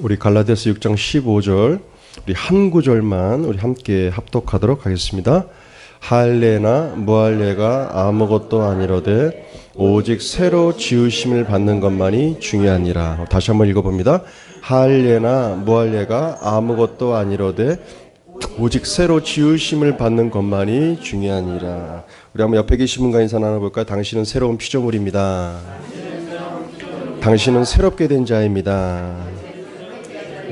우리 갈라디아서 6장 15절 우리 한 구절만 우리 함께 합독하도록 하겠습니다. 할례나 무할례가 아무것도 아니로되 오직 새로 지으심을 받는 것만이 중요하니라. 다시 한번 읽어봅니다. 할례나 무할례가 아무것도 아니로되 오직 새로 지으심을 받는 것만이 중요하니라. 우리 한번 옆에 계신 분과 인사 나눠볼까요? 당신은 새로운 피조물입니다. 당신은 새롭게 된 자입니다.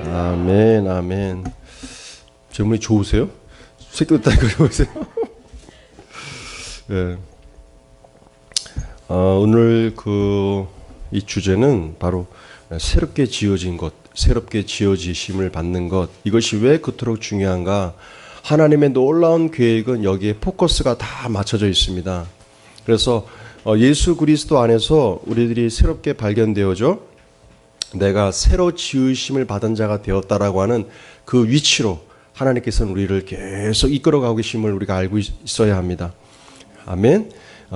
아멘, 아멘. 질문이 좋으세요? 새끼였다니까 그러세요? 네. 오늘 이 주제는 바로 새롭게 지어진 것, 새롭게 지어지심을 받는 것. 이것이 왜 그토록 중요한가? 하나님의 놀라운 계획은 여기에 포커스가 다 맞춰져 있습니다. 그래서 예수 그리스도 안에서 우리들이 새롭게 발견되어져 내가 새로 지으심을 받은 자가 되었다라고 하는 그 위치로 하나님께서는 우리를 계속 이끌어가고 계심을 우리가 알고 있어야 합니다. 아멘.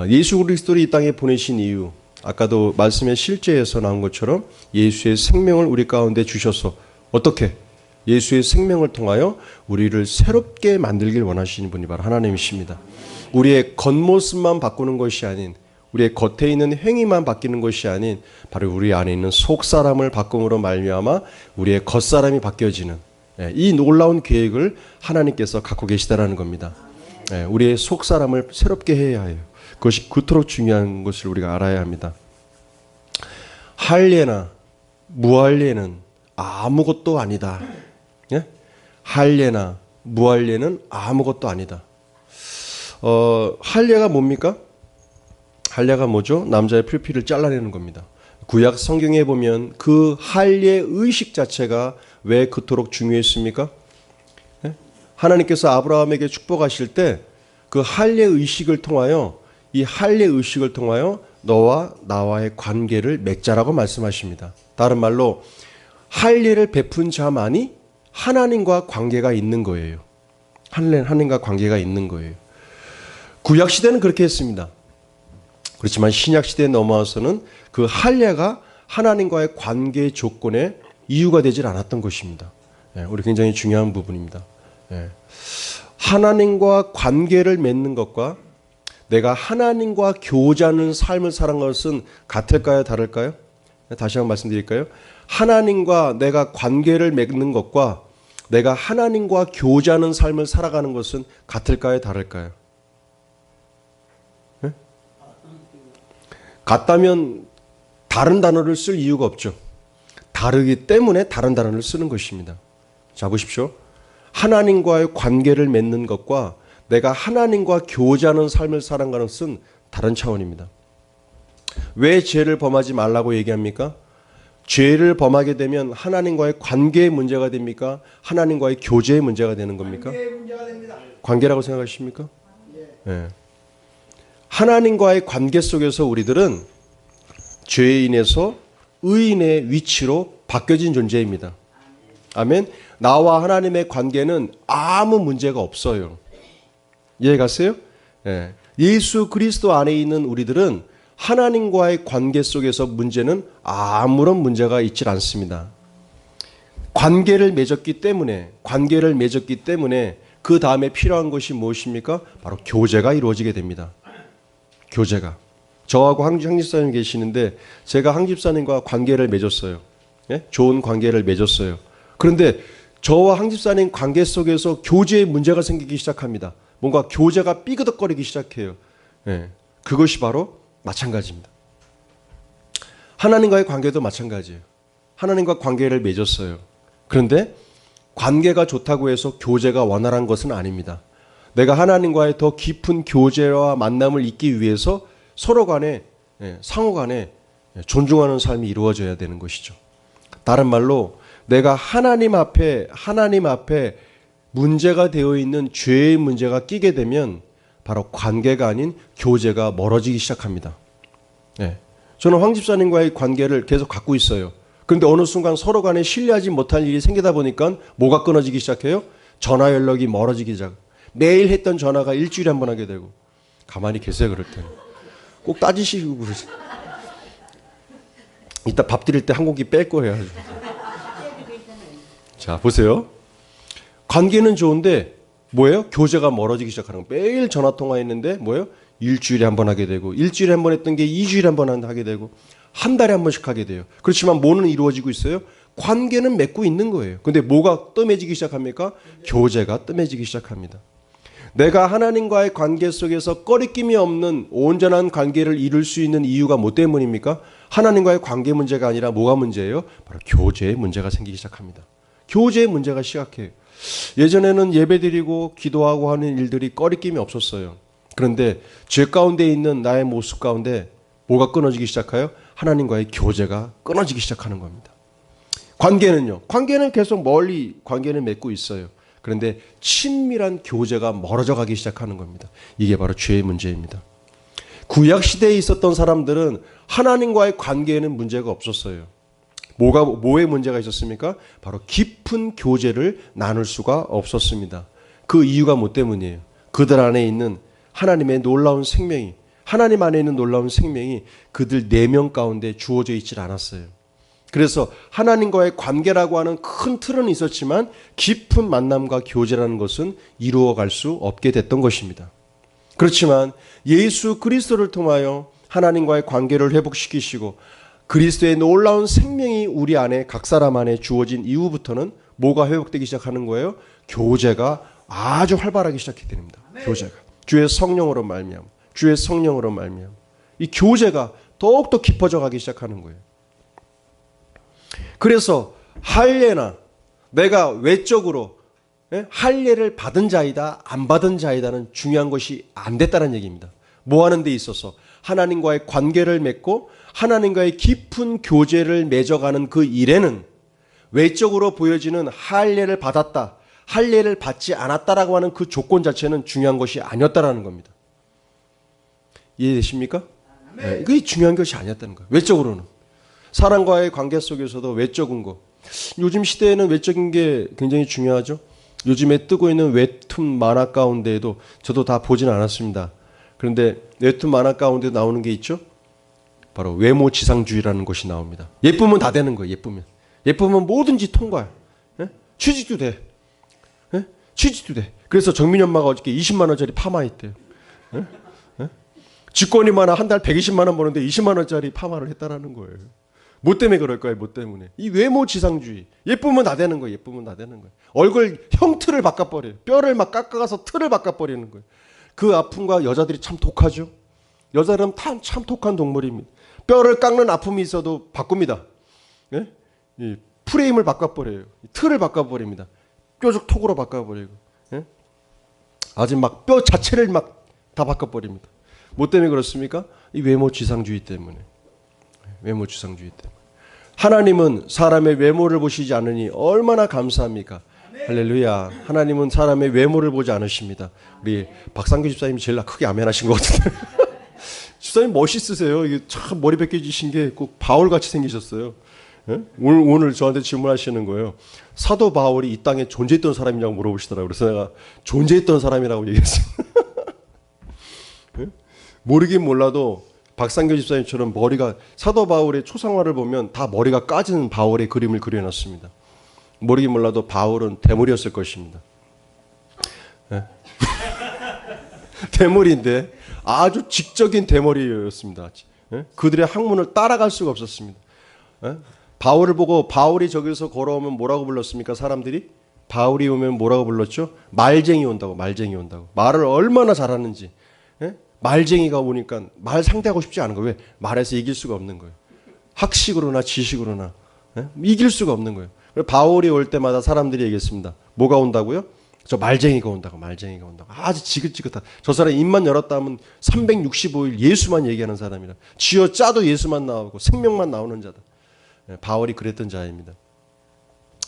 예수 그리스도를 이 땅에 보내신 이유, 아까도 말씀의 실제에서 나온 것처럼 예수의 생명을 우리 가운데 주셔서 어떻게? 예수의 생명을 통하여 우리를 새롭게 만들길 원하시는 분이 바로 하나님이십니다. 우리의 겉모습만 바꾸는 것이 아닌, 우리의 겉에 있는 행위만 바뀌는 것이 아닌 바로 우리 안에 있는 속사람을 바꿈으로 말미암아 우리의 겉사람이 바뀌어지는 이 놀라운 계획을 하나님께서 갖고 계시다라는 겁니다. 우리의 속사람을 새롭게 해야 해요. 그것이 그토록 중요한 것을 우리가 알아야 합니다. 할례나 무할례는 아무것도 아니다. 할례나 무할례는 아무것도 아니다. 할례가 뭡니까? 할례가 뭐죠? 남자의 풀피를 잘라내는 겁니다. 구약 성경에 보면 그 할례 의식 자체가 왜 그토록 중요했습니까? 하나님께서 아브라함에게 축복하실 때 그 할례 의식을 통하여 이 할례 의식을 통하여 너와 나와의 관계를 맺자라고 말씀하십니다. 다른 말로 할례를 베푼 자만이 하나님과 관계가 있는 거예요. 하나님과 관계가 있는 거예요. 구약 시대는 그렇게 했습니다. 그렇지만 신약 시대에 넘어와서는 그 할례가 하나님과의 관계 조건의 이유가 되질 않았던 것입니다. 우리 굉장히 중요한 부분입니다. 하나님과 관계를 맺는 것과 내가 하나님과 교제하는 삶을 사는 것은 같을까요? 다를까요? 다시 한번 말씀드릴까요? 하나님과 내가 관계를 맺는 것과 내가 하나님과 교제하는 삶을 살아가는 것은 같을까요? 다를까요? 같다면 다른 단어를 쓸 이유가 없죠. 다르기 때문에 다른 단어를 쓰는 것입니다. 자, 보십시오. 하나님과의 관계를 맺는 것과 내가 하나님과 교제하는 삶을 살아가는 것은 다른 차원입니다. 왜 죄를 범하지 말라고 얘기합니까? 죄를 범하게 되면 하나님과의 관계의 문제가 됩니까? 하나님과의 교제의 문제가 되는 겁니까? 관계라고 생각하십니까? 네. 하나님과의 관계 속에서 우리들은 죄에 인해서 의인의 위치로 바뀌어진 존재입니다. 아멘. 나와 하나님의 관계는 아무 문제가 없어요. 이해 가세요? 예. 예수 그리스도 안에 있는 우리들은 하나님과의 관계 속에서 문제는 아무런 문제가 있질 않습니다. 관계를 맺었기 때문에 그 다음에 필요한 것이 무엇입니까? 바로 교제가 이루어지게 됩니다. 교제가. 저하고 항집사님 계시는데 제가 항집사님과 관계를 맺었어요. 예? 좋은 관계를 맺었어요. 그런데 저와 항집사님 관계 속에서 교제의 문제가 생기기 시작합니다. 뭔가 교제가 삐그덕거리기 시작해요. 예. 그것이 바로 마찬가지입니다. 하나님과의 관계도 마찬가지예요. 하나님과 관계를 맺었어요. 그런데 관계가 좋다고 해서 교제가 원활한 것은 아닙니다. 내가 하나님과의 더 깊은 교제와 만남을 잇기 위해서 서로 간에 상호 간에 존중하는 삶이 이루어져야 되는 것이죠. 다른 말로 내가 하나님 앞에 문제가 되어 있는 죄의 문제가 끼게 되면 바로 관계가 아닌 교제가 멀어지기 시작합니다. 저는 황 집사님과의 관계를 계속 갖고 있어요. 그런데 어느 순간 서로 간에 신뢰하지 못할 일이 생기다 보니까 뭐가 끊어지기 시작해요? 전화 연락이 멀어지기 시작. 매일 했던 전화가 일주일에 한 번 하게 되고. 가만히 계세요, 그럴 때는. 꼭 따지시고 그러세요. 이따 밥 드릴 때 한 공기 뺄 거예요. 자, 보세요. 관계는 좋은데 뭐예요? 교제가 멀어지기 시작하는 거예요. 매일 전화 통화했는데 뭐예요? 일주일에 한 번 하게 되고, 일주일에 한 번 했던 게 2주일에 한 번 하게 되고, 한 달에 한 번씩 하게 돼요. 그렇지만 뭐는 이루어지고 있어요? 관계는 맺고 있는 거예요. 근데 뭐가 뜸해지기 시작합니까? 교제가 뜸해지기 시작합니다. 내가 하나님과의 관계 속에서 꺼리낌이 없는 온전한 관계를 이룰 수 있는 이유가 뭐 때문입니까? 하나님과의 관계 문제가 아니라 뭐가 문제예요? 바로 교제의 문제가 생기기 시작합니다. 교제의 문제가 시작해요. 예전에는 예배드리고 기도하고 하는 일들이 꺼리낌이 없었어요. 그런데 죄 가운데 있는 나의 모습 가운데 뭐가 끊어지기 시작해요? 하나님과의 교제가 끊어지기 시작하는 겁니다. 관계는요. 관계는 계속 멀리 관계를 맺고 있어요. 그런데 친밀한 교제가 멀어져 가기 시작하는 겁니다. 이게 바로 죄의 문제입니다. 구약 시대에 있었던 사람들은 하나님과의 관계에는 문제가 없었어요. 뭐에 문제가 있었습니까? 바로 깊은 교제를 나눌 수가 없었습니다. 그 이유가 뭐 때문이에요? 그들 안에 있는 하나님의 놀라운 생명이, 하나님 안에 있는 놀라운 생명이 그들 4명 가운데 주어져 있질 않았어요. 그래서 하나님과의 관계라고 하는 큰 틀은 있었지만 깊은 만남과 교제라는 것은 이루어갈 수 없게 됐던 것입니다. 그렇지만 예수 그리스도를 통하여 하나님과의 관계를 회복시키시고 그리스도의 놀라운 생명이 우리 안에 각 사람 안에 주어진 이후부터는 뭐가 회복되기 시작하는 거예요? 교제가 아주 활발하게 시작이 됩니다. 교제가 주의 성령으로 말미암아, 주의 성령으로 말미암아 이 교제가 더욱더 깊어져 가기 시작하는 거예요. 그래서 할례나 내가 외적으로 할례를 받은 자이다 안 받은 자이다는 중요한 것이 안 됐다는 얘기입니다. 뭐 하는 데 있어서 하나님과의 관계를 맺고 하나님과의 깊은 교제를 맺어가는 그 일에는 외적으로 보여지는 할례를 받았다, 할례를 받지 않았다라고 하는 그 조건 자체는 중요한 것이 아니었다라는 겁니다. 이해되십니까? 네, 그게 중요한 것이 아니었다는 거예요. 외적으로는. 사람과의 관계 속에서도 외적인 거. 요즘 시대에는 외적인 게 굉장히 중요하죠. 요즘에 뜨고 있는 웹툰 만화 가운데에도 저도 다 보진 않았습니다. 그런데 웹툰 만화 가운데 나오는 게 있죠. 바로 외모 지상주의라는 것이 나옵니다. 예쁘면 다 되는 거예요. 예쁘면 뭐든지 통과해요. 취직도 돼. 취직도 돼. 그래서 정민이 엄마가 어저께 20만 원짜리 파마했대요. 직권이 많아 한 달 120만 원 버는데 20만 원짜리 파마를 했다라는 거예요. 뭐 때문에 그럴까요? 뭐 때문에? 이 외모 지상주의. 예쁘면 다 되는 거예요. 예쁘면 다 되는 거예요. 얼굴 형틀을 바꿔버려요. 뼈를 막 깎아가서 틀을 바꿔버리는 거예요. 그 아픔과 여자들이 참 독하죠. 여자들은 참 독한 동물입니다. 뼈를 깎는 아픔이 있어도 바꿉니다. 예? 이 프레임을 바꿔버려요. 틀을 바꿔버립니다. 뾰족톡으로 바꿔버리고. 예? 아주 막 뼈 자체를 막 다 바꿔버립니다. 뭐 때문에 그렇습니까? 이 외모 지상주의 때문에. 외모 지상주의 때문에. 하나님은 사람의 외모를 보시지 않으니 얼마나 감사합니까? 할렐루야. 하나님은 사람의 외모를 보지 않으십니다. 우리 박상규 집사님이 제일 크게 아멘하신 것 같은데. 집사님 멋있으세요. 이게 참 머리 벗겨지신 게 꼭 바울같이 생기셨어요. 예? 오늘 저한테 질문하시는 거예요. 사도 바울이 이 땅에 존재했던 사람이냐고 물어보시더라고요. 그래서 내가 존재했던 사람이라고 얘기했어요. 예? 모르긴 몰라도 박상규 집사님처럼 머리가 사도 바울의 초상화를 보면 다 머리가 까진 바울의 그림을 그려놨습니다. 모르긴 몰라도 바울은 대물이었을 것입니다. 예? 대물인데 아주 직접인 대머리였습니다. 예? 그들의 학문을 따라갈 수가 없었습니다. 예? 바울을 보고 바울이 저기서 걸어오면 뭐라고 불렀습니까? 사람들이 바울이 오면 뭐라고 불렀죠? 말쟁이 온다고. 말쟁이 온다고. 말을 얼마나 잘하는지. 예? 말쟁이가 오니까 말 상대하고 싶지 않은 거예요. 왜? 말해서 이길 수가 없는 거예요. 학식으로나 지식으로나 이길 수가 없는 거예요. 바울이 올 때마다 사람들이 얘기했습니다. 뭐가 온다고요? 저 말쟁이가 온다고. 말쟁이가 온다고. 아주 지긋지긋한. 저 사람 입만 열었다 하면 365일 예수만 얘기하는 사람이라. 쥐어 짜도 예수만 나오고 생명만 나오는 자다. 바울이 그랬던 자입니다.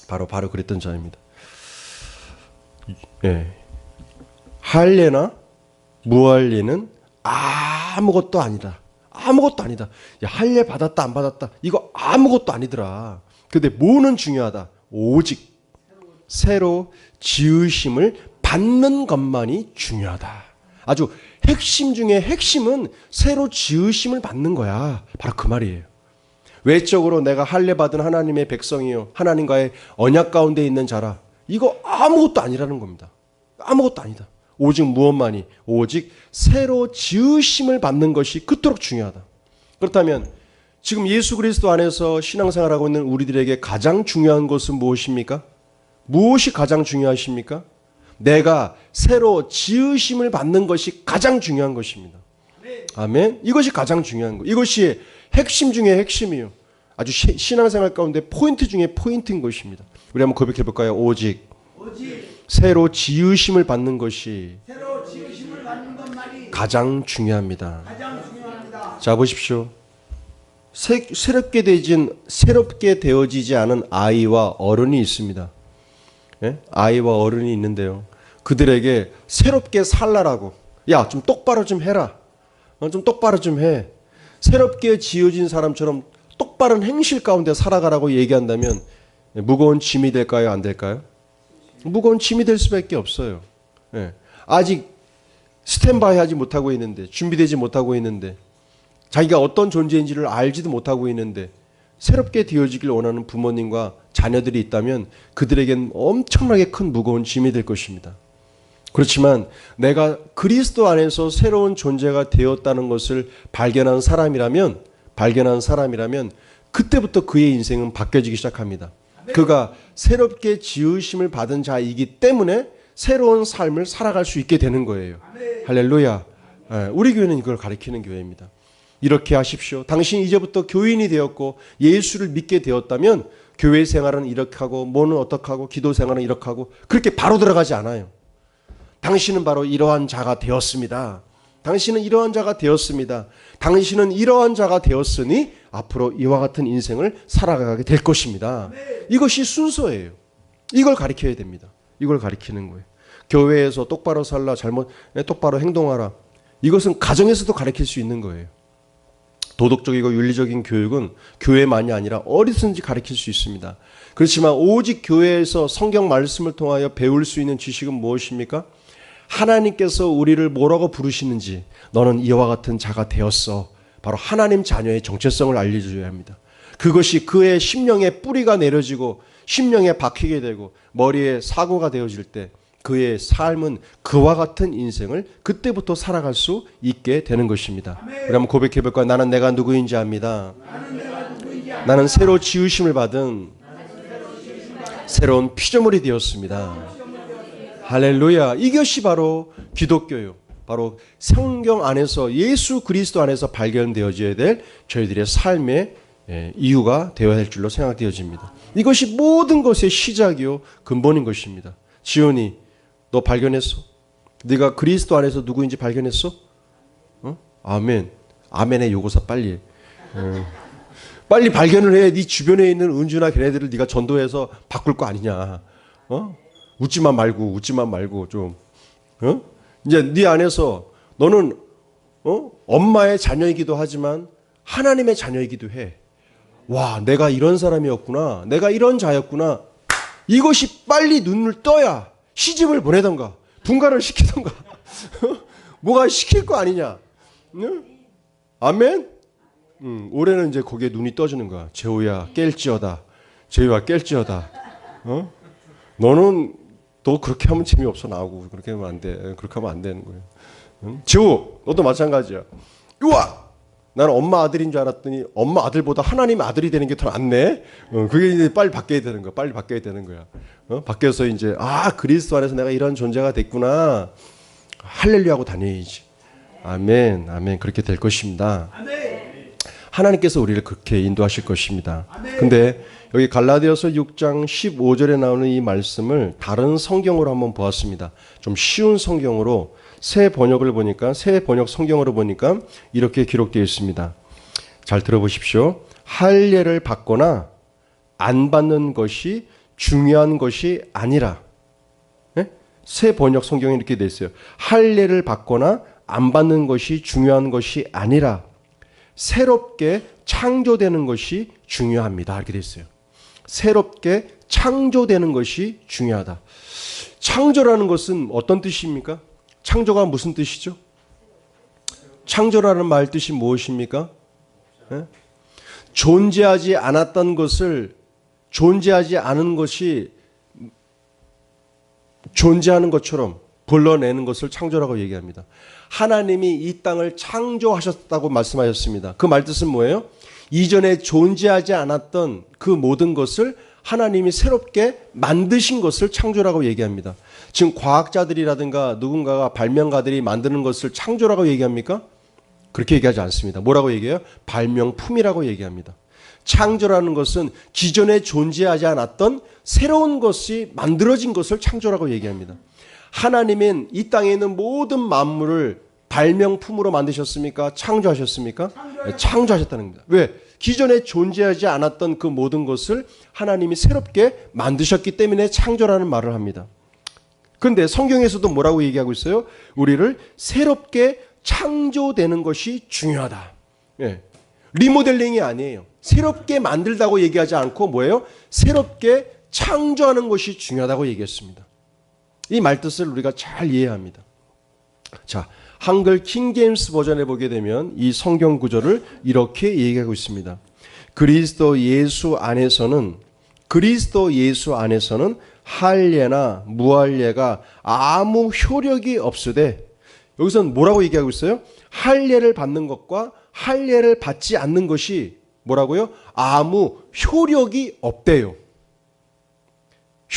바로 그랬던 자입니다. 예. 할례나 무할례는 아무것도 아니다. 아무것도 아니다. 야, 할례 받았다 안 받았다 이거 아무것도 아니더라. 근데 뭐는 중요하다. 오직 새로 지으심을 받는 것만이 중요하다. 아주 핵심 중에 핵심은 새로 지으심을 받는 거야. 바로 그 말이에요. 외적으로 내가 할례받은 하나님의 백성이요 하나님과의 언약 가운데 있는 자라. 이거 아무것도 아니라는 겁니다. 아무것도 아니다. 오직 무엇만이? 오직 새로 지으심을 받는 것이 그토록 중요하다. 그렇다면 지금 예수 그리스도 안에서 신앙생활하고 있는 우리들에게 가장 중요한 것은 무엇입니까? 무엇이 가장 중요하십니까? 내가 새로 지으심을 받는 것이 가장 중요한 것입니다. 아멘. 이것이 가장 중요한 거. 이것이 핵심 중에 핵심이요. 아주 신앙생활 가운데 포인트 중에 포인트인 것입니다. 우리 한번 고백해 볼까요? 오직 새로 지으심을 받는 것이 가장 중요합니다. 자, 보십시오. 새롭게 되어지지 않은 아이와 어른이 있습니다. 예? 아이와 어른이 있는데요. 그들에게 새롭게 살라라고, 야, 좀 똑바로 좀 해라. 좀 똑바로 좀 해. 새롭게 지어진 사람처럼 똑바른 행실 가운데 살아가라고 얘기한다면 무거운 짐이 될까요? 안 될까요? 무거운 짐이 될 수밖에 없어요. 예. 아직 스탠바이 하지 못하고 있는데, 준비되지 못하고 있는데, 자기가 어떤 존재인지를 알지도 못하고 있는데 새롭게 되어지길 원하는 부모님과 자녀들이 있다면 그들에겐 엄청나게 큰 무거운 짐이 될 것입니다. 그렇지만 내가 그리스도 안에서 새로운 존재가 되었다는 것을 발견한 사람이라면 그때부터 그의 인생은 바뀌어지기 시작합니다. 그가 새롭게 지으심을 받은 자이기 때문에 새로운 삶을 살아갈 수 있게 되는 거예요. 할렐루야. 우리 교회는 이걸 가리키는 교회입니다. 이렇게 하십시오. 당신이 이제부터 교인이 되었고 예수를 믿게 되었다면 교회 생활은 이렇게 하고 뭐는 어떻게 하고 기도 생활은 이렇게 하고 그렇게 바로 들어가지 않아요. 당신은 바로 이러한 자가 되었습니다. 당신은 이러한 자가 되었습니다. 당신은 이러한 자가 되었으니 앞으로 이와 같은 인생을 살아가게 될 것입니다. 이것이 순서예요. 이걸 가리켜야 됩니다. 이걸 가리키는 거예요. 교회에서 똑바로 살라, 똑바로 행동하라. 이것은 가정에서도 가리킬 수 있는 거예요. 도덕적이고 윤리적인 교육은 교회만이 아니라 어디서든지 가르칠 수 있습니다. 그렇지만 오직 교회에서 성경 말씀을 통하여 배울 수 있는 지식은 무엇입니까? 하나님께서 우리를 뭐라고 부르시는지 너는 이와 같은 자가 되었어. 바로 하나님 자녀의 정체성을 알려줘야 합니다. 그것이 그의 심령에 뿌리가 내려지고 심령에 박히게 되고 머리에 사고가 되어질 때 그의 삶은 그와 같은 인생을 그때부터 살아갈 수 있게 되는 것입니다. 우리 한번 고백해 볼까요? 나는 내가 누구인지 압니다. 나는 새로 지으심을 받은 새로운 피조물이 되었습니다. 할렐루야. 이것이 바로 기독교요. 바로 성경 안에서 예수 그리스도 안에서 발견되어져야 될 저희들의 삶의 이유가 되어야 할 줄로 생각되어집니다. 이것이 모든 것의 시작이요 근본인 것입니다. 지온이 너 발견했어? 네가 그리스도 안에서 누구인지 발견했어? 아멘. 아멘의 요구사 빨리 해. 빨리 발견을 해. 네 주변에 있는 은주나 걔네들을 네가 전도해서 바꿀 거 아니냐. 웃지만 말고 좀. 이제 네 안에서 너는 엄마의 자녀이기도 하지만 하나님의 자녀이기도 해. 와, 내가 이런 사람이었구나. 내가 이런 자였구나. 이것이 빨리 눈을 떠야 시집을 보내던가 분가를 시키던가 뭐가 시킬 거 아니냐. 아멘. 올해는 이제 거기에 눈이 떠지는 거야. 재호야 깰지어다. 재호야 깰지어다. 너는 너 그렇게 하면 재미없어 나오고 그렇게 하면 안 돼. 그렇게 하면 안 되는 거예요. 재호 너도 마찬가지야. 우와 나는 엄마 아들인 줄 알았더니 엄마 아들보다 하나님 아들이 되는 게 더 낫네. 그게 이제 빨리 바뀌어야 되는 거야. 빨리 바뀌어야 되는 거야. 바뀌어서 이제 그리스도 안에서 내가 이런 존재가 됐구나. 할렐루야 하고 다녀야지. 아멘. 아멘. 그렇게 될 것입니다. 하나님께서 우리를 그렇게 인도하실 것입니다. 근데 여기 갈라디아서 6장 15절에 나오는 이 말씀을 다른 성경으로 한번 보았습니다. 좀 쉬운 성경으로 새 번역 성경으로 보니까 이렇게 기록되어 있습니다. 잘 들어보십시오. 할례를 받거나 안 받는 것이 중요한 것이 아니라. 네? 새 번역 성경에 이렇게 되어 있어요. 할례를 받거나 안 받는 것이 중요한 것이 아니라 새롭게 창조되는 것이 중요합니다. 이렇게 되어 있어요. 새롭게 창조되는 것이 중요하다. 창조라는 것은 어떤 뜻입니까? 창조가 무슨 뜻이죠? 창조라는 말 뜻이 무엇입니까? 네? 존재하지 않았던 것을 존재하지 않은 것이 존재하는 것처럼 불러내는 것을 창조라고 얘기합니다. 하나님이 이 땅을 창조하셨다고 말씀하셨습니다. 그 말뜻은 뭐예요? 이전에 존재하지 않았던 그 모든 것을 하나님이 새롭게 만드신 것을 창조라고 얘기합니다. 지금 과학자들이라든가 누군가가 발명가들이 만드는 것을 창조라고 얘기합니까? 그렇게 얘기하지 않습니다. 뭐라고 얘기해요? 발명품이라고 얘기합니다. 창조라는 것은 기존에 존재하지 않았던 새로운 것이 만들어진 것을 창조라고 얘기합니다. 하나님은 이 땅에 있는 모든 만물을 발명품으로 만드셨습니까? 창조하셨습니까? 네, 창조하셨다는 겁니다. 왜? 기존에 존재하지 않았던 그 모든 것을 하나님이 새롭게 만드셨기 때문에 창조라는 말을 합니다. 그런데 성경에서도 뭐라고 얘기하고 있어요? 우리를 새롭게 창조되는 것이 중요하다. 예. 리모델링이 아니에요. 새롭게 만들다고 얘기하지 않고 뭐예요? 새롭게 창조하는 것이 중요하다고 얘기했습니다. 이 말뜻을 우리가 잘 이해해야 합니다. 자, 한글 킹제임스 버전에 보게 되면 이 성경 구절을 이렇게 얘기하고 있습니다. 그리스도 예수 안에서는 할례나 무할례가 아무 효력이 없으되, 여기서는 뭐라고 얘기하고 있어요? 할례를 받는 것과 할례를 받지 않는 것이 뭐라고요? 아무 효력이 없대요.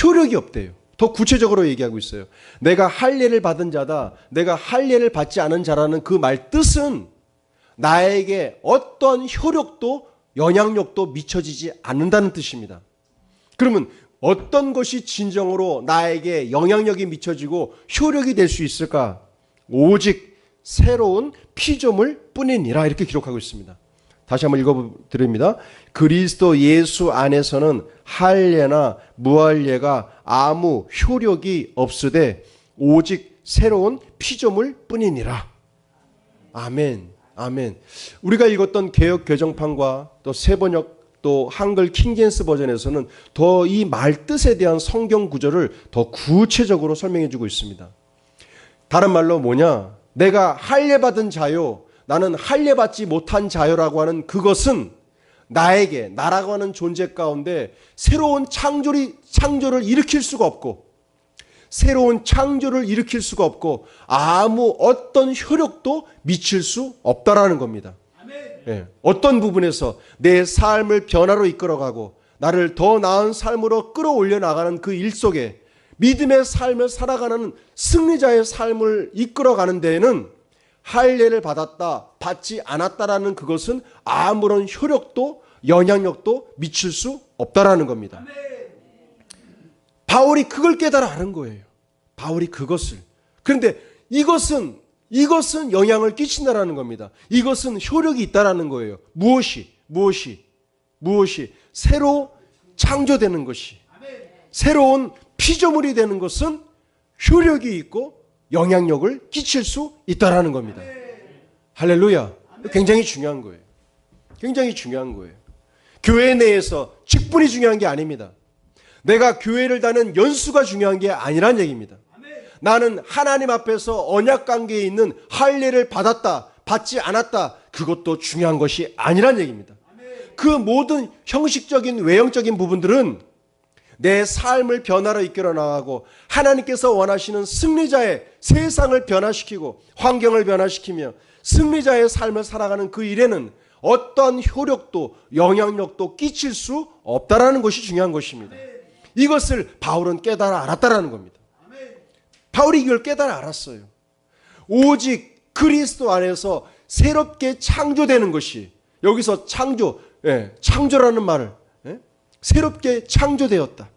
효력이 없대요. 더 구체적으로 얘기하고 있어요. 내가 할례를 받은 자다, 내가 할례를 받지 않은 자라는 그 말 뜻은 나에게 어떤 효력도 영향력도 미쳐지지 않는다는 뜻입니다. 그러면 어떤 것이 진정으로 나에게 영향력이 미쳐지고 효력이 될 수 있을까? 오직 새로운 피조물 뿐이니라, 이렇게 기록하고 있습니다. 다시 한번 읽어드립니다. 그리스도 예수 안에서는 할례나 무할례가 아무 효력이 없으되 오직 새로운 피조물 뿐이니라. 아멘, 아멘. 우리가 읽었던 개역 개정판과 또 새번역 또 한글 킹제임스 버전에서는 더 이 말뜻에 대한 성경 구절을 더 구체적으로 설명해 주고 있습니다. 다른 말로 뭐냐? 내가 할례 받은 자요, 나는 할례 받지 못한 자요라고 하는 그것은 나에게, 나라고 하는 존재 가운데 새로운 창조를 일으킬 수가 없고, 새로운 창조를 일으킬 수가 없고 아무 어떤 효력도 미칠 수 없다라는 겁니다. 예, 어떤 부분에서 내 삶을 변화로 이끌어가고 나를 더 나은 삶으로 끌어올려 나가는 그 일 속에 믿음의 삶을 살아가는 승리자의 삶을 이끌어가는 데에는 할례를 받았다, 받지 않았다라는 그것은 아무런 효력도 영향력도 미칠 수 없다라는 겁니다. 바울이 그걸 깨달아 아는 거예요. 바울이 그것을. 그런데 이것은 영향을 끼친다라는 겁니다. 이것은 효력이 있다라는 거예요. 무엇이 새로 창조되는 것이, 새로운 피조물이 되는 것은 효력이 있고 영향력을 끼칠 수 있다라는 겁니다. 할렐루야. 굉장히 중요한 거예요. 굉장히 중요한 거예요. 교회 내에서 직분이 중요한 게 아닙니다. 내가 교회를 다니는 연수가 중요한 게 아니란 얘기입니다. 나는 하나님 앞에서 언약 관계에 있는 할례를 받았다, 받지 않았다, 그것도 중요한 것이 아니란 얘기입니다. 그 모든 형식적인 외형적인 부분들은 내 삶을 변화로 이끌어 나가고 하나님께서 원하시는 승리자의 세상을 변화시키고 환경을 변화시키며 승리자의 삶을 살아가는 그 일에는 어떤 효력도 영향력도 끼칠 수 없다라는 것이 중요한 것입니다. 이것을 바울은 깨달아 알았다라는 겁니다. 바울이 이걸 깨달아 알았어요. 오직 그리스도 안에서 새롭게 창조되는 것이, 여기서 창조라는 말을, 새롭게 창조되었다.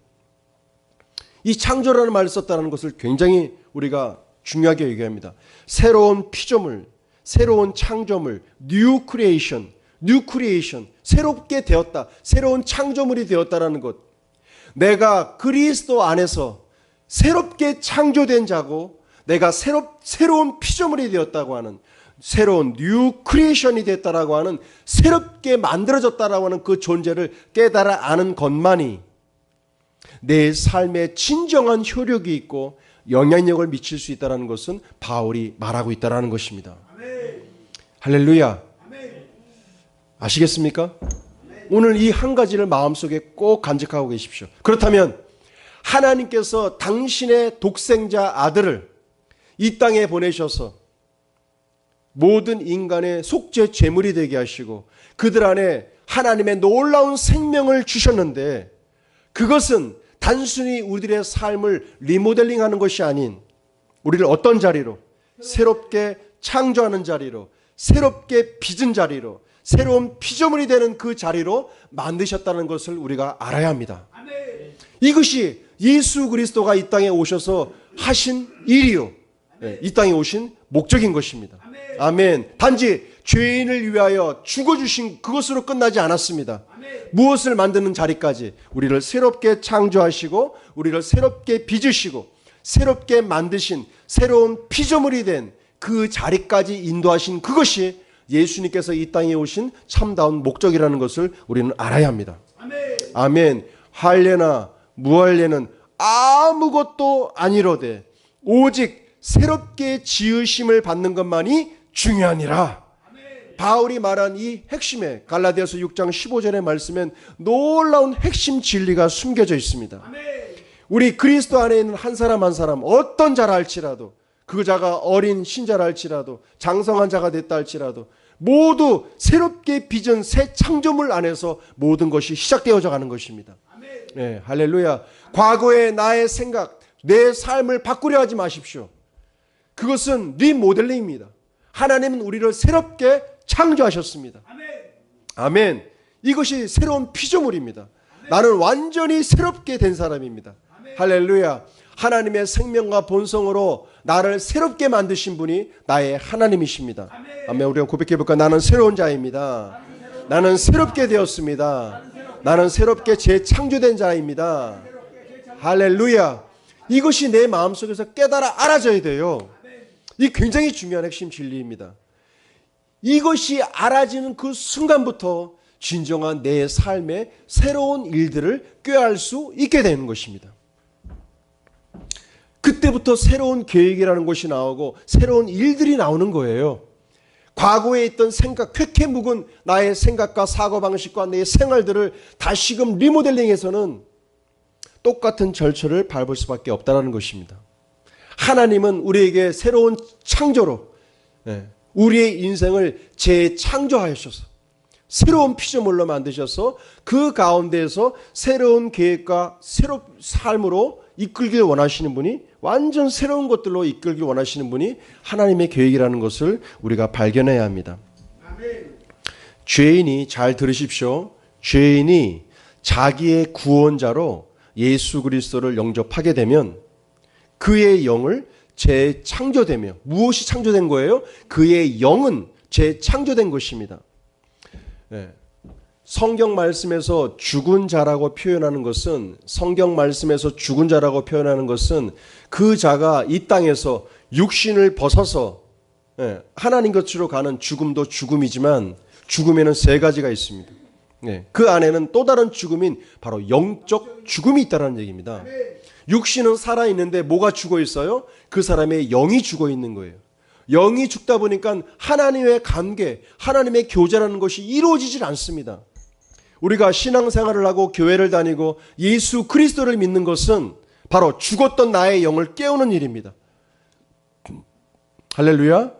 이 창조라는 말을 썼다는 것을 굉장히 우리가 중요하게 얘기합니다. 새로운 피조물, 새로운 창조물, new creation, 새롭게 되었다, 새로운 창조물이 되었다라는 것. 내가 그리스도 안에서 새롭게 창조된 자고 내가 새로운 피조물이 되었다고 하는, 새로운 뉴 크리에이션이 됐다라고 하는, 새롭게 만들어졌다라고 하는 그 존재를 깨달아 아는 것만이 내 삶에 진정한 효력이 있고 영향력을 미칠 수 있다는 것은 바울이 말하고 있다는 것입니다. 할렐루야. 아시겠습니까? 오늘 이 한 가지를 마음속에 꼭 간직하고 계십시오. 그렇다면 하나님께서 당신의 독생자 아들을 이 땅에 보내셔서 모든 인간의 속죄 제물이 되게 하시고 그들 안에 하나님의 놀라운 생명을 주셨는데, 그것은 단순히 우리들의 삶을 리모델링하는 것이 아닌 우리를 어떤 자리로, 새롭게 창조하는 자리로, 새롭게 빚은 자리로, 새로운 피조물이 되는 그 자리로 만드셨다는 것을 우리가 알아야 합니다. 이것이 예수 그리스도가 이 땅에 오셔서 하신 일이요, 이 땅에 오신 목적인 것입니다. 아멘. 단지 죄인을 위하여 죽어주신 그것으로 끝나지 않았습니다. 무엇을 만드는 자리까지 우리를 새롭게 창조하시고 우리를 새롭게 빚으시고 새롭게 만드신 새로운 피조물이 된 그 자리까지 인도하신 그것이 예수님께서 이 땅에 오신 참다운 목적이라는 것을 우리는 알아야 합니다. 아멘. 할례나 무할례는 아무것도 아니로되 오직 새롭게 지으심을 받는 것만이 중요하니라. 바울이 말한 이 핵심에 갈라디아서 6장 15절의 말씀엔 놀라운 핵심 진리가 숨겨져 있습니다. 우리 그리스도 안에 있는 한 사람 한 사람, 어떤 자라 할지라도, 그 자가 어린 신자라 할지라도, 장성한 자가 됐다 할지라도 모두 새롭게 빚은 새 창조물 안에서 모든 것이 시작되어져 가는 것입니다. 네, 할렐루야. 과거의 나의 생각, 내 삶을 바꾸려 하지 마십시오. 그것은 리모델링입니다. 하나님은 우리를 새롭게 창조하셨습니다. 아멘. 이것이 새로운 피조물입니다. 나는 완전히 새롭게 된 사람입니다. 할렐루야. 하나님의 생명과 본성으로 나를 새롭게 만드신 분이 나의 하나님이십니다. 아멘. 우리가 고백해볼까? 나는 새로운 자입니다. 나는 새롭게 되었습니다. 나는 새롭게 재창조된 자입니다. 할렐루야. 이것이 내 마음속에서 깨달아 알아져야 돼요. 이 굉장히 중요한 핵심 진리입니다. 이것이 알아지는 그 순간부터 진정한 내 삶의 새로운 일들을 꾀할 수 있게 되는 것입니다. 그때부터 새로운 계획이라는 것이 나오고 새로운 일들이 나오는 거예요. 과거에 있던 생각, 쾌쾌 묵은 나의 생각과 사고방식과 내 생활들을 다시금 리모델링해서는 똑같은 절차를 밟을 수밖에 없다는 것입니다. 하나님은 우리에게 새로운 창조로 우리의 인생을 재창조하셔서 새로운 피조물로 만드셔서 그 가운데에서 새로운 계획과 새로운 삶으로 이끌길 원하시는 분이, 완전 새로운 것들로 이끌길 원하시는 분이 하나님의 계획이라는 것을 우리가 발견해야 합니다. 죄인이, 잘 들으십시오. 죄인이 자기의 구원자로 예수 그리스도를 영접하게 되면 그의 영을 재창조되며, 무엇이 창조된 거예요? 그의 영은 재창조된 것입니다. 성경 말씀에서 죽은 자라고 표현하는 것은, 그 자가 이 땅에서 육신을 벗어서 하나님 곁으로 가는 죽음도 죽음이지만 죽음에는 세 가지가 있습니다. 그 안에는 또 다른 죽음인 바로 영적 죽음이 있다는 얘기입니다. 육신은 살아있는데 뭐가 죽어 있어요? 그 사람의 영이 죽어 있는 거예요. 영이 죽다 보니까 하나님의 관계, 하나님의 교제라는 것이 이루어지질 않습니다. 우리가 신앙생활을 하고 교회를 다니고 예수 그리스도를 믿는 것은 바로 죽었던 나의 영을 깨우는 일입니다. 할렐루야.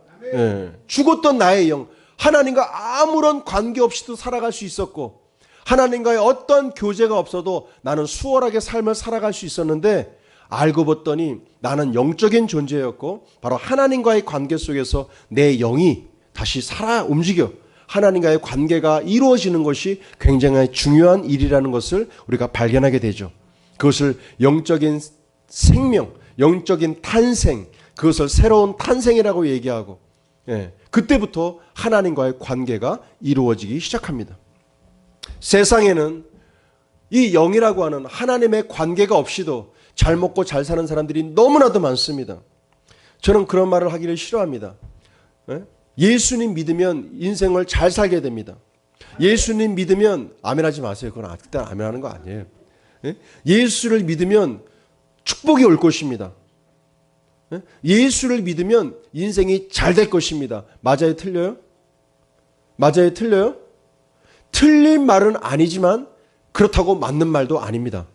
죽었던 나의 영, 하나님과 아무런 관계없이도 살아갈 수 있었고 하나님과의 어떤 교제가 없어도 나는 수월하게 삶을 살아갈 수 있었는데, 알고 봤더니 나는 영적인 존재였고 바로 하나님과의 관계 속에서 내 영이 다시 살아 움직여 하나님과의 관계가 이루어지는 것이 굉장히 중요한 일이라는 것을 우리가 발견하게 되죠. 그것을 영적인 생명, 영적인 탄생, 그것을 새로운 탄생이라고 얘기하고, 그때부터 하나님과의 관계가 이루어지기 시작합니다. 세상에는 이 영이라고 하는 하나님의 관계가 없이도 잘 먹고 잘 사는 사람들이 너무나도 많습니다. 저는 그런 말을 하기를 싫어합니다. 예수님 믿으면 인생을 잘 살게 됩니다. 예수님 믿으면, 아멘하지 마세요. 그건 그때 아멘하는 거 아니에요. 예수를 믿으면 축복이 올 것입니다. 예수를 믿으면 인생이 잘 될 것입니다. 맞아요? 틀려요? 맞아요? 틀려요? 틀린 말은 아니지만 그렇다고 맞는 말도 아닙니다.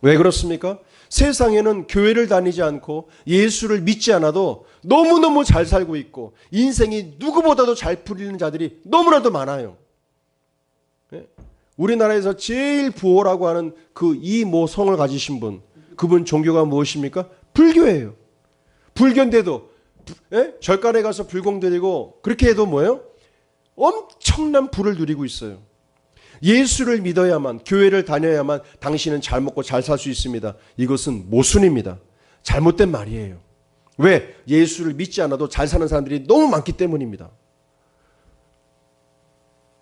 왜 그렇습니까? 세상에는 교회를 다니지 않고 예수를 믿지 않아도 너무너무 잘 살고 있고 인생이 누구보다도 잘 풀리는 자들이 너무나도 많아요. 우리나라에서 제일 부호라고 하는 그 이모 성을 가지신 분, 그분 종교가 무엇입니까? 불교예요. 불교인데도 절간에 가서 불공 드리고 그렇게 해도 뭐예요? 엄청난 부를 누리고 있어요. 예수를 믿어야만, 교회를 다녀야만 당신은 잘 먹고 잘 살 수 있습니다. 이것은 모순입니다. 잘못된 말이에요. 왜? 예수를 믿지 않아도 잘 사는 사람들이 너무 많기 때문입니다.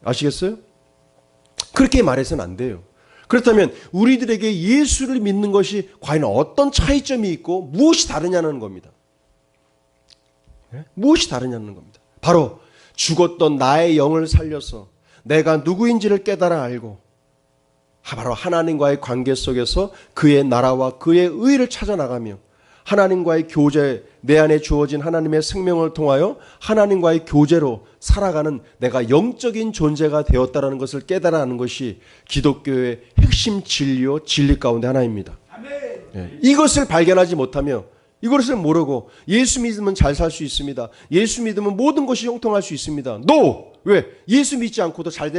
아시겠어요? 그렇게 말해서는 안 돼요. 그렇다면 우리들에게 예수를 믿는 것이 과연 어떤 차이점이 있고 무엇이 다르냐는 겁니다. 무엇이 다르냐는 겁니다. 바로 죽었던 나의 영을 살려서 내가 누구인지를 깨달아 알고 바로 하나님과의 관계 속에서 그의 나라와 그의 의를 찾아나가며 하나님과의 교제, 내 안에 주어진 하나님의 생명을 통하여 하나님과의 교제로 살아가는 내가 영적인 존재가 되었다는 것을 깨달아 아는 것이 기독교의 핵심 진리요 진리 가운데 하나입니다. 이것을 발견하지 못하며 이것을 모르고 예수 믿으면 잘 살 수 있습니다. 예수 믿으면 모든 것이 형통할 수 있습니다. No! 왜? 예수 믿지 않고도 잘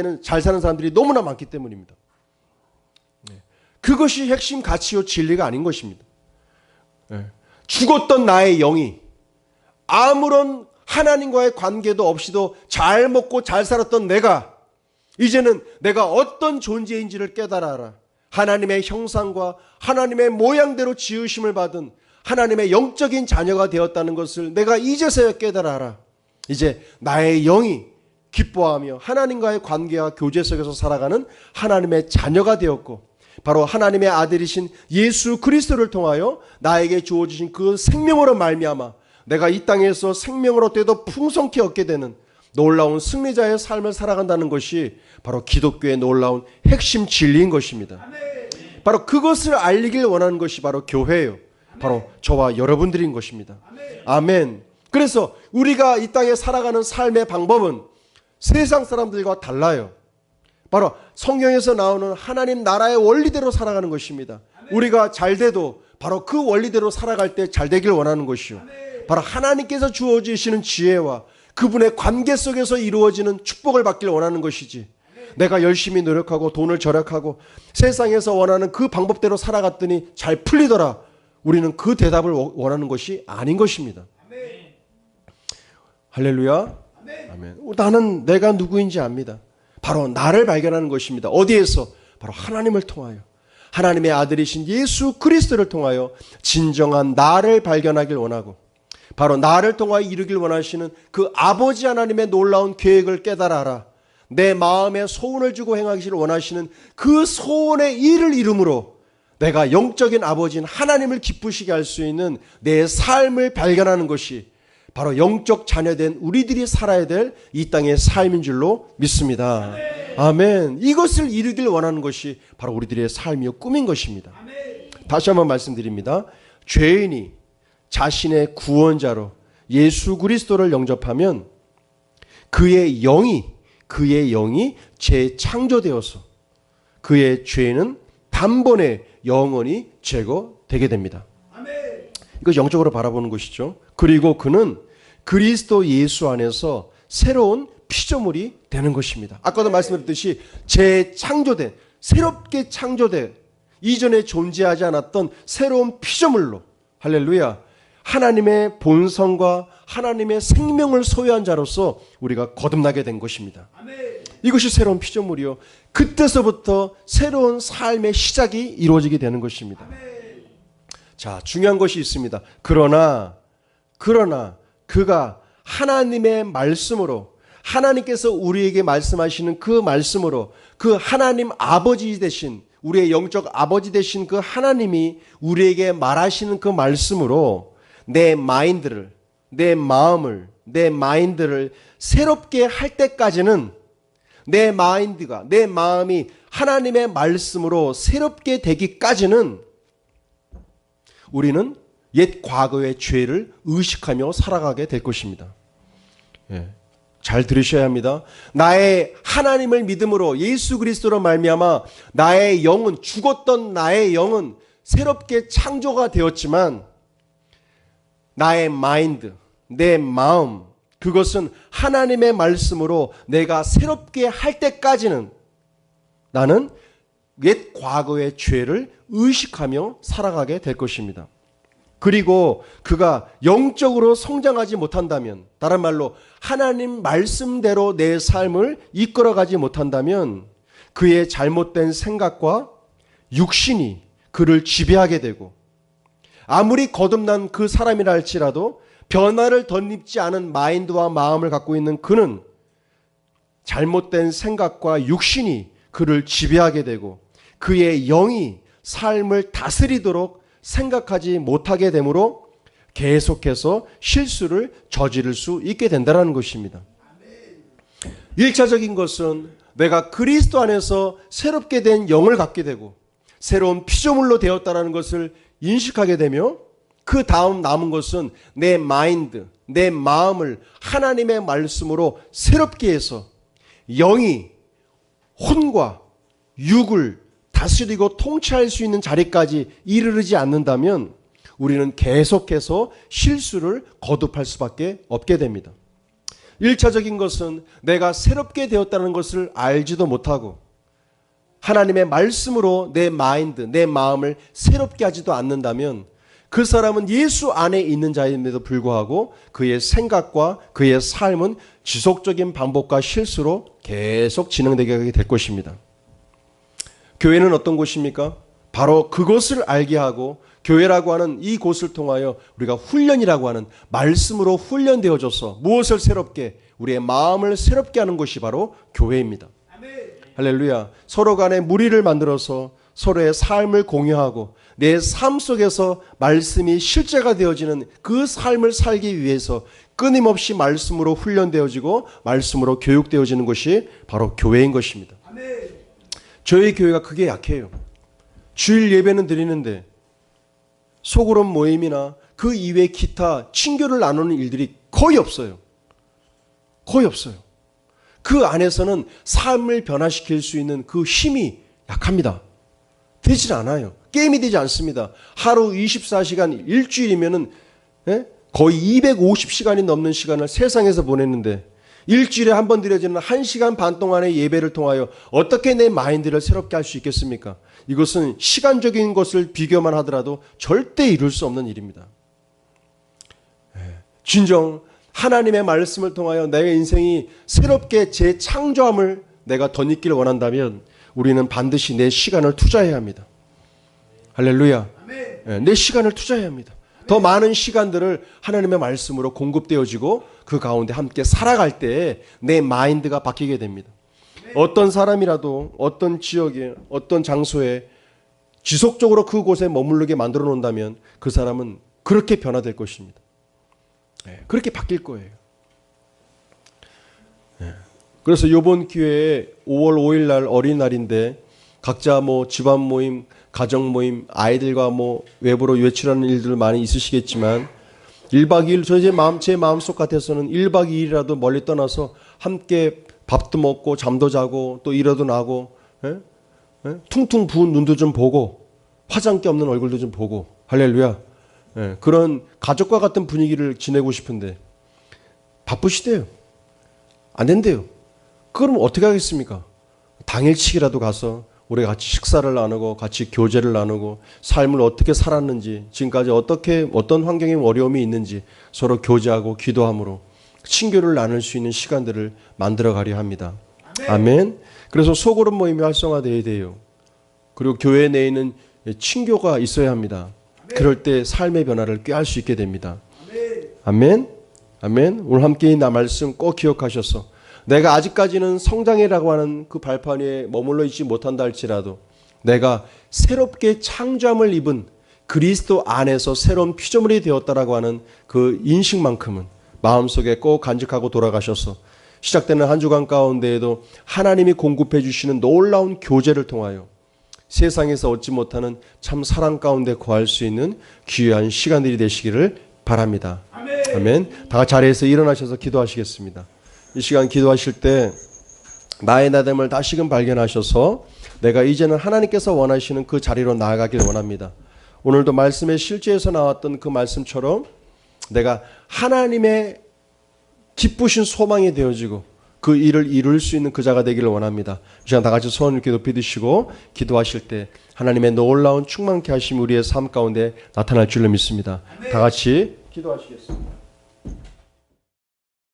사는 사람들이 너무나 많기 때문입니다. 그것이 핵심 가치요 진리가 아닌 것입니다. 죽었던 나의 영이 아무런 하나님과의 관계도 없이도 잘 먹고 잘 살았던 내가 이제는 내가 어떤 존재인지를 깨달아 알아. 하나님의 형상과 하나님의 모양대로 지으심을 받은 하나님의 영적인 자녀가 되었다는 것을 내가 이제서야 깨달아 알아. 이제 나의 영이 기뻐하며 하나님과의 관계와 교제 속에서 살아가는 하나님의 자녀가 되었고 바로 하나님의 아들이신 예수 그리스도를 통하여 나에게 주어지신 그 생명으로 말미암아 내가 이 땅에서 생명을 얻게도 풍성케 얻게 되는 놀라운 승리자의 삶을 살아간다는 것이 바로 기독교의 놀라운 핵심 진리인 것입니다. 바로 그것을 알리길 원하는 것이 바로 교회예요. 바로 저와 여러분들인 것입니다. 아멘. 그래서 우리가 이 땅에 살아가는 삶의 방법은 세상 사람들과 달라요. 바로 성경에서 나오는 하나님 나라의 원리대로 살아가는 것입니다. 우리가 잘 돼도 바로 그 원리대로 살아갈 때 잘 되길 원하는 것이요. 바로 하나님께서 주어지시는 지혜와 그분의 관계 속에서 이루어지는 축복을 받길 원하는 것이지. 내가 열심히 노력하고 돈을 절약하고 세상에서 원하는 그 방법대로 살아갔더니 잘 풀리더라. 우리는 그 대답을 원하는 것이 아닌 것입니다. 할렐루야. 아멘. 나는 내가 누구인지 압니다. 바로 나를 발견하는 것입니다. 어디에서? 바로 하나님을 통하여 하나님의 아들이신 예수 그리스도를 통하여 진정한 나를 발견하길 원하고 바로 나를 통하여 이루길 원하시는 그 아버지 하나님의 놀라운 계획을 깨달아 알아. 내 마음에 소원을 주고 행하기를 원하시는 그 소원의 일을 이름으로 내가 영적인 아버지인 하나님을 기쁘시게 할 수 있는 내 삶을 발견하는 것이 바로 영적 자녀된 우리들이 살아야 될 이 땅의 삶인 줄로 믿습니다. 아멘. 이것을 이루길 원하는 것이 바로 우리들의 삶이요 꿈인 것입니다. 다시 한번 말씀드립니다. 죄인이 자신의 구원자로 예수 그리스도를 영접하면 그의 영이 재창조되어서 그의 죄는 단번에 영원히 제거되게 됩니다. 이거 영적으로 바라보는 것이죠. 그리고 그는 그리스도 예수 안에서 새로운 피조물이 되는 것입니다. 아까도 말씀드렸듯이 재창조된, 새롭게 창조된, 이전에 존재하지 않았던 새로운 피조물로 할렐루야 하나님의 본성과 하나님의 생명을 소유한 자로서 우리가 거듭나게 된 것입니다. 이것이 새로운 피조물이요. 그때서부터 새로운 삶의 시작이 이루어지게 되는 것입니다. 자, 중요한 것이 있습니다. 그러나 그가 하나님의 말씀으로 하나님께서 우리에게 말씀하시는 그 말씀으로 그 하나님 아버지 되신 우리의 영적 아버지 되신 그 하나님이 우리에게 말하시는 그 말씀으로 내 마인드를 내 마음을 내 마인드를 새롭게 할 때까지는 내 마인드가 내 마음이 하나님의 말씀으로 새롭게 되기까지는 우리는 옛 과거의 죄를 의식하며 살아가게 될 것입니다. 예. 잘 들으셔야 합니다. 나의 하나님을 믿음으로 예수 그리스도로 말미암아 나의 영은, 죽었던 나의 영은 새롭게 창조가 되었지만 나의 마인드, 내 마음, 그것은 하나님의 말씀으로 내가 새롭게 할 때까지는 나는 옛 과거의 죄를 의식하며 살아가게 될 것입니다. 그리고 그가 영적으로 성장하지 못한다면, 다른 말로 하나님 말씀대로 내 삶을 이끌어가지 못한다면 그의 잘못된 생각과 육신이 그를 지배하게 되고, 아무리 거듭난 그 사람이라 할지라도 변화를 덧입지 않은 마인드와 마음을 갖고 있는 그는 잘못된 생각과 육신이 그를 지배하게 되고 그의 영이 삶을 다스리도록 생각하지 못하게 되므로 계속해서 실수를 저지를 수 있게 된다는 것입니다. 1차적인 것은 내가 그리스도 안에서 새롭게 된 영을 갖게 되고 새로운 피조물로 되었다는 것을 인식하게 되며, 그 다음 남은 것은 내 마인드, 내 마음을 하나님의 말씀으로 새롭게 해서 영이 혼과 육을 다스리고 통치할 수 있는 자리까지 이르르지 않는다면 우리는 계속해서 실수를 거듭할 수밖에 없게 됩니다. 1차적인 것은 내가 새롭게 되었다는 것을 알지도 못하고 하나님의 말씀으로 내 마인드, 내 마음을 새롭게 하지도 않는다면 그 사람은 예수 안에 있는 자임에도 불구하고 그의 생각과 그의 삶은 지속적인 반복과 실수로 계속 진행되게 될 것입니다. 교회는 어떤 곳입니까? 바로 그것을 알게 하고 교회라고 하는 이 곳을 통하여 우리가 훈련이라고 하는 말씀으로 훈련되어져서 무엇을 새롭게, 우리의 마음을 새롭게 하는 것이 바로 교회입니다. 할렐루야. 서로 간에 무리를 만들어서 서로의 삶을 공유하고 내 삶 속에서 말씀이 실제가 되어지는 그 삶을 살기 위해서 끊임없이 말씀으로 훈련되어지고 말씀으로 교육되어지는 것이 바로 교회인 것입니다. 저희 교회가 그게 약해요. 주일 예배는 드리는데 소그룹 모임이나 그 이외 기타 친교를 나누는 일들이 거의 없어요. 거의 없어요. 그 안에서는 삶을 변화시킬 수 있는 그 힘이 약합니다. 되질 않아요. 게임이 되지 않습니다. 하루 24시간 일주일이면은 거의 250시간이 넘는 시간을 세상에서 보냈는데 일주일에 한 번 드려지는 1시간 반 동안의 예배를 통하여 어떻게 내 마인드를 새롭게 할 수 있겠습니까? 이것은 시간적인 것을 비교만 하더라도 절대 이룰 수 없는 일입니다. 진정 하나님의 말씀을 통하여 내 인생이 새롭게 재창조함을 내가 덧입기를 원한다면 우리는 반드시 내 시간을 투자해야 합니다. 할렐루야. 내 시간을 투자해야 합니다. 더 많은 시간들을 하나님의 말씀으로 공급되어지고 그 가운데 함께 살아갈 때 내 마인드가 바뀌게 됩니다. 어떤 사람이라도 어떤 지역에 어떤 장소에 지속적으로 그곳에 머무르게 만들어 놓는다면 그 사람은 그렇게 변화될 것입니다. 그렇게 바뀔 거예요. 그래서 이번 기회에 5월 5일 날 어린날인데 각자 뭐 집안 모임, 가정 모임, 아이들과 뭐 외부로 외출하는 일들 많이 있으시겠지만 1박 2일 제 마음속 같아서는 1박 2일이라도 멀리 떠나서 함께 밥도 먹고 잠도 자고 또 일어도 나고 퉁퉁 부은 눈도 좀 보고 화장기 없는 얼굴도 좀 보고 할렐루야. 그런 가족과 같은 분위기를 지내고 싶은데 바쁘시대요. 안 된대요. 그럼 어떻게 하겠습니까? 당일치기라도 가서 우리 같이 식사를 나누고 같이 교제를 나누고 삶을 어떻게 살았는지 지금까지 어떤 환경에 어려움이 있는지 서로 교제하고 기도함으로 친교를 나눌 수 있는 시간들을 만들어 가려 합니다. 아멘. 그래서 소그룹 모임이 활성화되어야 돼요. 그리고 교회 내에 있는 친교가 있어야 합니다. 그럴 때 삶의 변화를 꾀할 수 있게 됩니다. 아멘. 아멘. 오늘 함께 이 말씀 꼭 기억하셔서 내가 아직까지는 성장이라고 하는 그 발판 위에 머물러 있지 못한다 할지라도 내가 새롭게 창조함을 입은 그리스도 안에서 새로운 피조물이 되었다라고 하는 그 인식만큼은 마음속에 꼭 간직하고 돌아가셔서 시작되는 한 주간 가운데에도 하나님이 공급해 주시는 놀라운 교제를 통하여 세상에서 얻지 못하는 참 사랑 가운데 거할 수 있는 귀한 시간들이 되시기를 바랍니다. 아멘. 다 같이 자리에서 일어나셔서 기도하시겠습니다. 이 시간 기도하실 때 나의 나됨을 다시금 발견하셔서 내가 이제는 하나님께서 원하시는 그 자리로 나아가길 원합니다. 오늘도 말씀의 실제에서 나왔던 그 말씀처럼 내가 하나님의 기쁘신 소망이 되어지고 그 일을 이룰 수 있는 그 자가 되기를 원합니다. 이 시간 다 같이 손을 이렇게 높이 드시고 기도하실 때 하나님의 놀라운 충만케 하심이 우리의 삶 가운데 나타날 줄로 믿습니다. 다 같이 기도하시겠습니다.